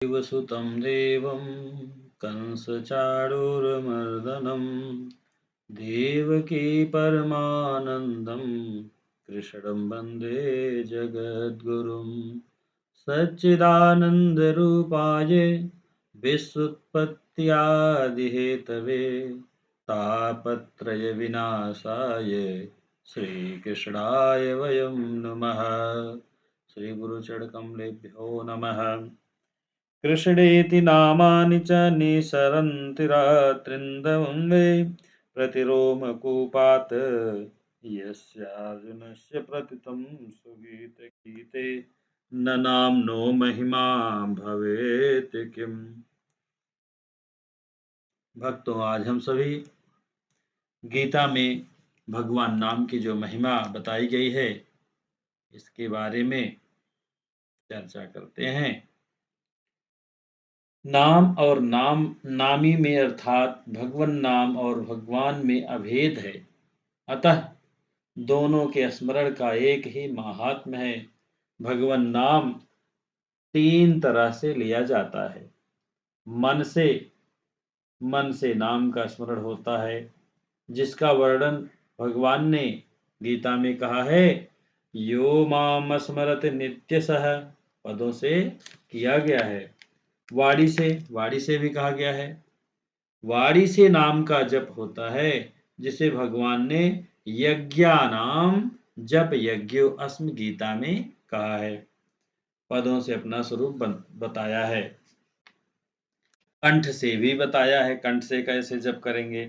देवसुतं देवं कंसचाणूरमर्दनं देवकी परमानन्दं कृष्णं वन्दे जगद्गुरुं सच्चिदानन्दरूपाय विश्वोत्पत्त्यादिहेतवे तापत्रयविनाशाय श्रीकृष्णाय वयं नमः। श्रीगुरुचरणकमलेभ्यो नमः। कृष्णेति नामानि च निसरन्ति रात्रिन्दवङ्गे प्रतिरोमकूपात् यस्यार्जुनस्य प्रतितं सुगीते न नाम्नो महिमा भवेत् किम। भक्तों, आज हम सभी गीता में भगवान नाम की जो महिमा बताई गई है इसके बारे में चर्चा करते हैं। नाम और नामी में अर्थात भगवन नाम और भगवान में अभेद है, अतः दोनों के स्मरण का एक ही महात्म्य है। भगवन नाम तीन तरह से लिया जाता है। मन से नाम का स्मरण होता है, जिसका वर्णन भगवान ने गीता में कहा है, यो माम स्मरत नित्यसः पदों से किया गया है। वाणी से भी कहा गया है। वाणी से नाम का जप होता है, जिसे भगवान ने यज्ञानाम जप यज्ञो अस्मि गीता में कहा है। पदों से अपना स्वरूप बताया है। कंठ से भी बताया है, कंठ से कैसे जप करेंगे।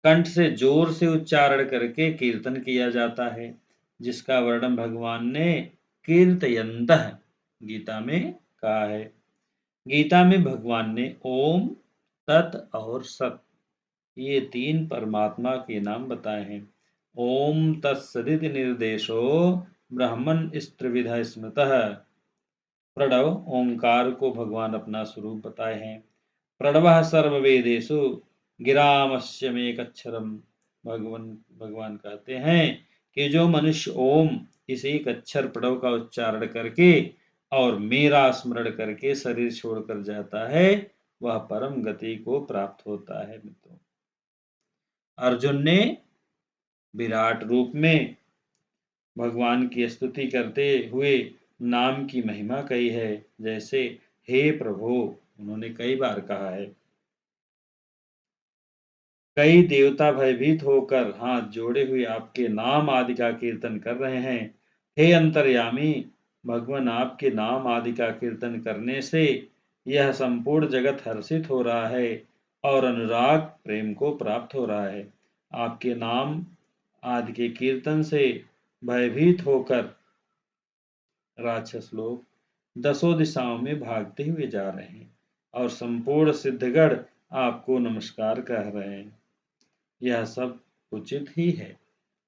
कंठ से जोर से उच्चारण करके कीर्तन किया जाता है, जिसका वर्णन भगवान ने कीर्तयन्तः गीता में कहा है। गीता में भगवान ने ओम, तत् और सत ये तीन परमात्मा के नाम बताए हैं। ओम तत्सदिति निर्देशो ब्राह्मण स्त्रिविधा स्मृतः। प्रणव ओंकार को भगवान अपना स्वरूप बताए हैं। प्रणवः सर्ववेदेषु गिरामस्यमेकक्षरम्। भगवान कहते हैं कि जो मनुष्य ओम इस एक अक्षर प्रणव का उच्चारण करके और मेरा स्मरण करके शरीर छोड़कर जाता है, वह परम गति को प्राप्त होता है। मित्रों, अर्जुन ने विराट रूप में भगवान की स्तुति करते हुए नाम की महिमा कही है। जैसे हे प्रभु, उन्होंने कई बार कहा है। कई देवता भयभीत होकर हाथ जोड़े हुए आपके नाम आदि का कीर्तन कर रहे हैं। हे अंतर्यामी, भगवान आपके नाम आदि का कीर्तन करने से यह संपूर्ण जगत हर्षित हो रहा है और अनुराग प्रेम को प्राप्त हो रहा है। आपके नाम आदि के कीर्तन से भयभीत होकर राक्षस लोग दसों दिशाओं में भागते हुए जा रहे हैं और संपूर्ण सिद्धगण आपको नमस्कार कह रहे हैं। यह सब उचित ही है।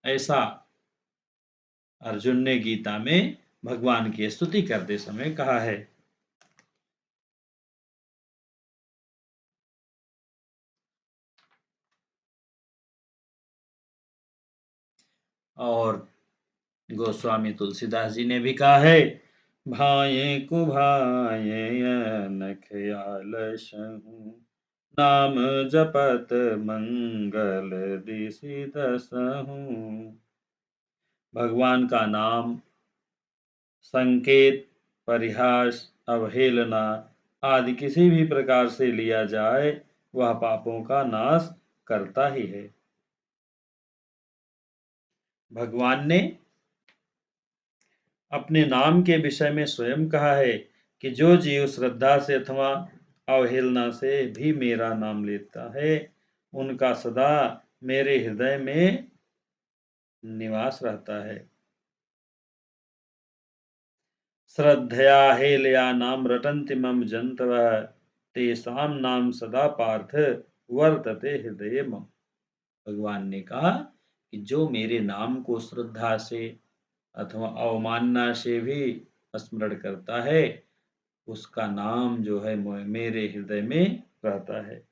ऐसा अर्जुन ने गीता में भगवान की स्तुति करते समय कहा है। और गोस्वामी तुलसीदास जी ने भी कहा है, भाये को भाये न ख्याल सहु, नाम जपत मंगल दिसि दसहु। भगवान का नाम संकेत, परिहास, अवहेलना आदि किसी भी प्रकार से लिया जाए, वह पापों का नाश करता ही है। भगवान ने अपने नाम के विषय में स्वयं कहा है कि जो जीव श्रद्धा से अथवा अवहेलना से भी मेरा नाम लेता है, उनका सदा मेरे हृदय में निवास रहता है। श्रद्धया हेलया नाम रटन्ति मम जन्तवः, तेषां नाम सदा पार्थ वर्तते हृदये मम। भगवान ने कहा कि जो मेरे नाम को श्रद्धा से अथवा अवमानना से भी स्मरण करता है, उसका नाम जो है मेरे हृदय में रहता है।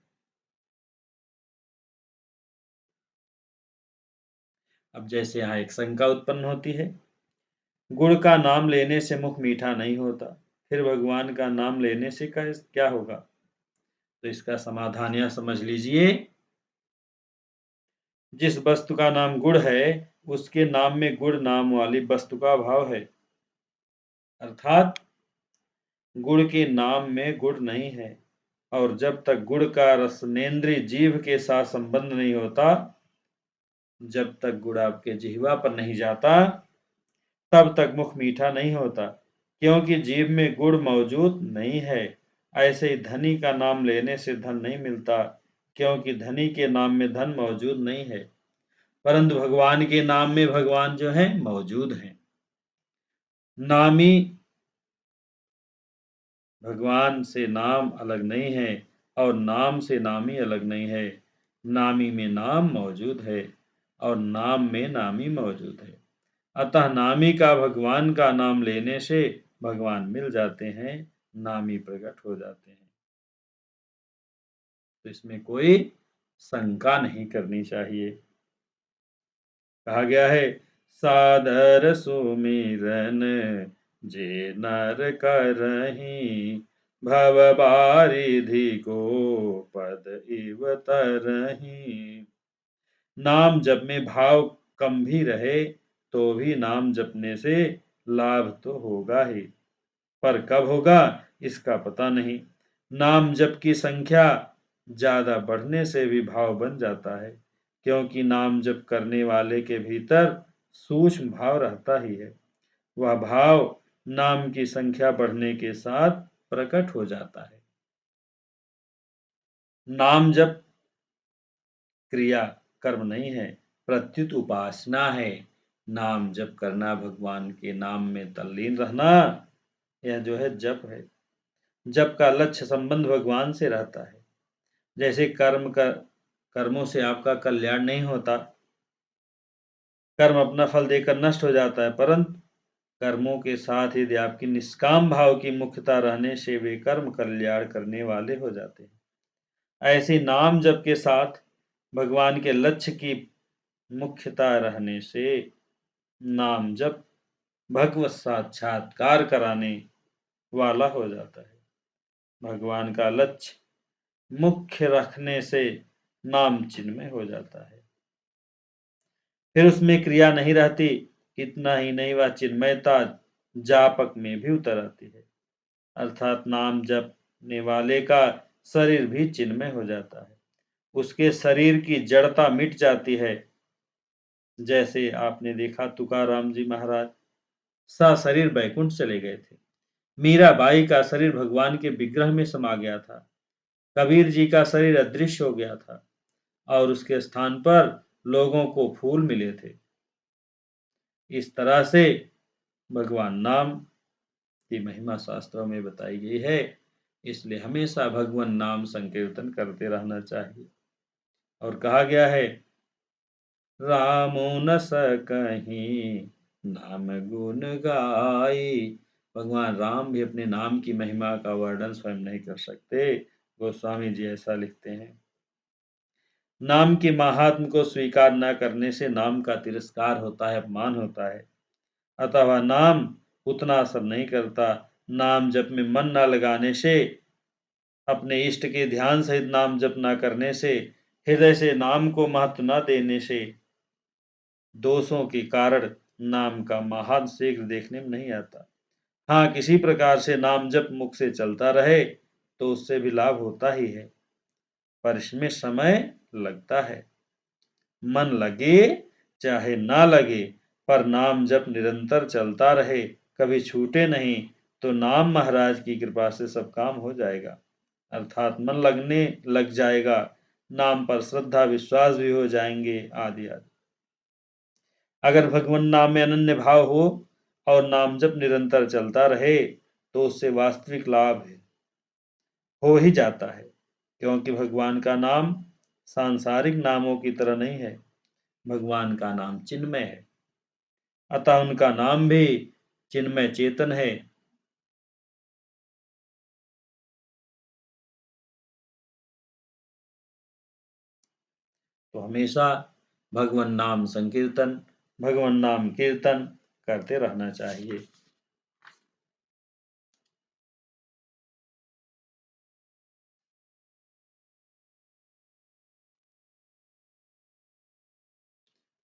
अब जैसे यहाँ एक शंका उत्पन्न होती है, गुड़ का नाम लेने से मुख मीठा नहीं होता, फिर भगवान का नाम लेने से क्या होगा? तो इसका समाधान यह समझ लीजिए, जिस वस्तु का नाम गुड़ है उसके नाम में गुड़ नाम वाली वस्तु का भाव है, अर्थात गुड़ के नाम में गुड़ नहीं है। और जब तक गुड़ का रसनेंद्रिय जीभ के साथ संबंध नहीं होता, जब तक गुड़ आपके जिह्वा पर नहीं जाता, तब तक मुख मीठा नहीं होता, क्योंकि जीभ में गुड़ मौजूद नहीं है। ऐसे ही धनी का नाम लेने से धन नहीं मिलता, क्योंकि धनी के नाम में धन मौजूद नहीं है, परंतु भगवान के नाम में भगवान जो है मौजूद हैं। नामी भगवान से नाम अलग नहीं है और नाम से नामी अलग नहीं है। नामी में नाम मौजूद है और नाम में नामी मौजूद है। अतः नामी का भगवान का नाम लेने से भगवान मिल जाते हैं, नामी प्रकट हो जाते हैं। तो इसमें कोई शंका नहीं करनी चाहिए। कहा गया है, सादर सुमिरन जे नर करहीं, भव बारिधि को पद इव तरहीं। नाम जप में भाव कम भी रहे तो भी नाम जपने से लाभ तो होगा ही, पर कब होगा इसका पता नहीं। नाम जप की संख्या ज्यादा बढ़ने से भी भाव बन जाता है, क्योंकि नाम जप करने वाले के भीतर सूक्ष्म भाव रहता ही है। वह भाव नाम की संख्या बढ़ने के साथ प्रकट हो जाता है। नाम जप क्रिया कर्म नहीं है, प्रत्युत उपासना है। नाम जप करना, भगवान के नाम में तल्लीन रहना, यह जो है जप है। जप का लक्ष्य संबंध भगवान से रहता है। जैसे कर्मों से आपका कल्याण नहीं होता, कर्म अपना फल देकर नष्ट हो जाता है, परंतु कर्मों के साथ यदि आपकी निष्काम भाव की मुख्यता रहने से वे कर्म कल्याण करने वाले हो जाते हैं। ऐसे नाम जप के साथ भगवान के लक्ष्य की मुख्यता रहने से नाम जप भगवत साक्षात्कार कराने वाला हो जाता है। भगवान का लक्ष्य मुख्य रखने से नाम चिन्मय हो जाता है, फिर उसमें क्रिया नहीं रहती। इतना ही नहीं, वह चिन्मयता जापक में भी उतर आती है, अर्थात नाम जपने वाले का शरीर भी चिन्मय हो जाता है, उसके शरीर की जड़ता मिट जाती है। जैसे आपने देखा तुकाराम जी महाराज सा शरीर बैकुंठ चले गए थे, मीराबाई का शरीर भगवान के विग्रह में समा गया था, कबीर जी का शरीर अदृश्य हो गया था और उसके स्थान पर लोगों को फूल मिले थे। इस तरह से भगवान नाम की महिमा शास्त्रों में बताई गई है, इसलिए हमेशा भगवान नाम संकीर्तन करते रहना चाहिए। और कहा गया है, रामो न सकहीं नाम गुण गाई। भगवान राम भी अपने नाम की महिमा का वर्णन स्वयं नहीं कर सकते। गोस्वामी जी ऐसा लिखते हैं। नाम के महात्म को स्वीकार न करने से नाम का तिरस्कार होता है, अपमान होता है, अतः वह नाम उतना असर नहीं करता। नाम जप में मन न लगाने से, अपने इष्ट के ध्यान सहित नाम जप न करने से, हृदय से नाम को महत्व न देने से दोषों के कारण नाम का महान शीघ्र देखने में नहीं आता। हाँ, किसी प्रकार से नाम जप मुख से चलता रहे तो उससे भी लाभ होता ही है, पर इसमें समय लगता है। मन लगे चाहे ना लगे, पर नाम जप निरंतर चलता रहे, कभी छूटे नहीं, तो नाम महाराज की कृपा से सब काम हो जाएगा, अर्थात मन लगने लग जाएगा, नाम पर श्रद्धा विश्वास भी हो जाएंगे, आदि आदि। अगर भगवान नाम में अनन्य भाव हो और नाम जप निरंतर चलता रहे तो उससे वास्तविक लाभ हो ही जाता है, क्योंकि भगवान का नाम सांसारिक नामों की तरह नहीं है। भगवान का नाम चिन्मय है, अतः उनका नाम भी चिन्मय चेतन है। तो हमेशा भगवान नाम संकीर्तन, भगवान नाम कीर्तन करते रहना चाहिए।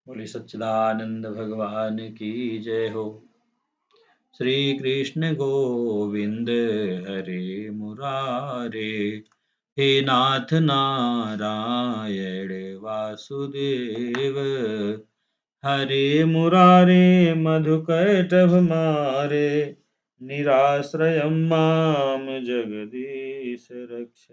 बोले सच्चिदानंद भगवान की जय हो। श्री कृष्ण गोविंद हरे मुरारे, हे नाथ नारायण वासुदेव, हरे मुरारे मधुकैटभ मारे, निराश्रयं मां जगदीश रक्ष।